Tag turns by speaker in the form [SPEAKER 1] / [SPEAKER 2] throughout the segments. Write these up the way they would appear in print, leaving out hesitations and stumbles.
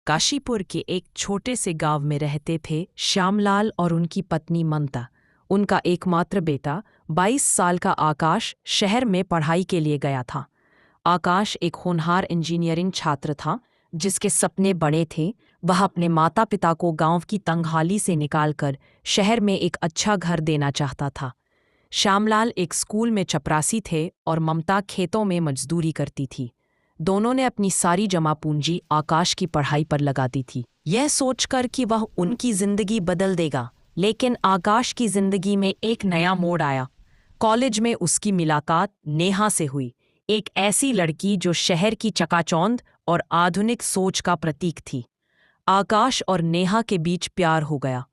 [SPEAKER 1] काशीपुर के एक छोटे से गांव में रहते थे श्यामलाल और उनकी पत्नी ममता। उनका एकमात्र बेटा 22 साल का आकाश शहर में पढ़ाई के लिए गया था। आकाश एक होनहार इंजीनियरिंग छात्र था जिसके सपने बड़े थे। वह अपने माता पिता को गांव की तंगहाली से निकालकर शहर में एक अच्छा घर देना चाहता था। श्यामलाल एक स्कूल में चपरासी थे और ममता खेतों में मजदूरी करती थी। दोनों ने अपनी सारी जमा पूंजी आकाश की पढ़ाई पर लगा दी थी, यह सोचकर कि वह उनकी जिंदगी बदल देगा। लेकिन आकाश की जिंदगी में एक नया मोड़ आया। कॉलेज में उसकी मुलाकात नेहा से हुई, एक ऐसी लड़की जो शहर की चकाचौंध और आधुनिक सोच का प्रतीक थी। आकाश और नेहा के बीच प्यार हो गया।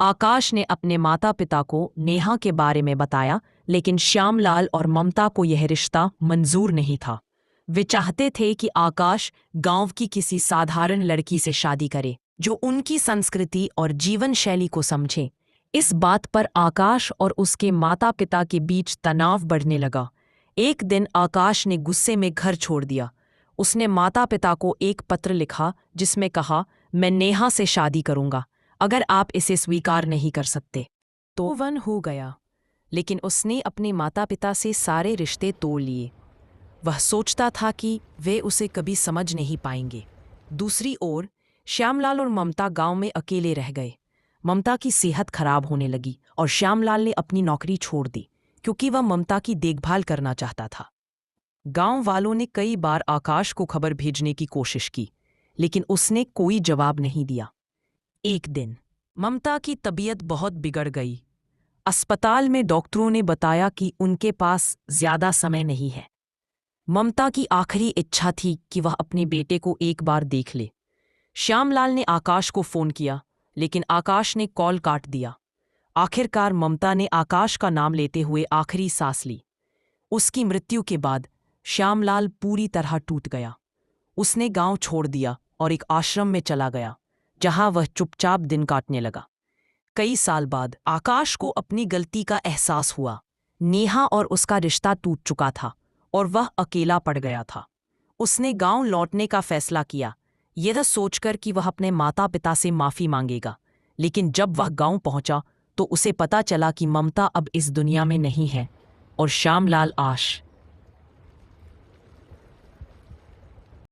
[SPEAKER 1] आकाश ने अपने माता पिता को नेहा के बारे में बताया, लेकिन श्यामलाल और ममता को यह रिश्ता मंजूर नहीं था। वे चाहते थे कि आकाश गांव की किसी साधारण लड़की से शादी करे जो उनकी संस्कृति और जीवन शैली को समझे। इस बात पर आकाश और उसके माता पिता के बीच तनाव बढ़ने लगा। एक दिन आकाश ने गुस्से में घर छोड़ दिया। उसने माता पिता को एक पत्र लिखा जिसमें कहा, मैं नेहा से शादी करूंगा, अगर आप इसे स्वीकार नहीं कर सकते तो वन हो गया। लेकिन उसने अपने माता पिता से सारे रिश्ते तोड़ लिए। वह सोचता था कि वे उसे कभी समझ नहीं पाएंगे। दूसरी ओर श्यामलाल और ममता गांव में अकेले रह गए। ममता की सेहत खराब होने लगी और श्यामलाल ने अपनी नौकरी छोड़ दी क्योंकि वह ममता की देखभाल करना चाहता था। गांव वालों ने कई बार आकाश को खबर भेजने की कोशिश की, लेकिन उसने कोई जवाब नहीं दिया। एक दिन ममता की तबीयत बहुत बिगड़ गई। अस्पताल में डॉक्टरों ने बताया कि उनके पास ज्यादा समय नहीं है। ममता की आखिरी इच्छा थी कि वह अपने बेटे को एक बार देख ले। श्यामलाल ने आकाश को फोन किया, लेकिन आकाश ने कॉल काट दिया। आखिरकार ममता ने आकाश का नाम लेते हुए आखिरी सांस ली। उसकी मृत्यु के बाद श्यामलाल पूरी तरह टूट गया। उसने गांव छोड़ दिया और एक आश्रम में चला गया, जहां वह चुपचाप दिन काटने लगा। कई साल बाद आकाश को अपनी गलती का एहसास हुआ। नेहा और उसका रिश्ता टूट चुका था और वह अकेला पड़ गया था। उसने गांव लौटने का फैसला किया, यह सोचकर कि वह अपने माता पिता से माफी मांगेगा। लेकिन जब वह गांव पहुंचा तो उसे पता चला कि ममता अब इस दुनिया में नहीं है और श्यामलाल आश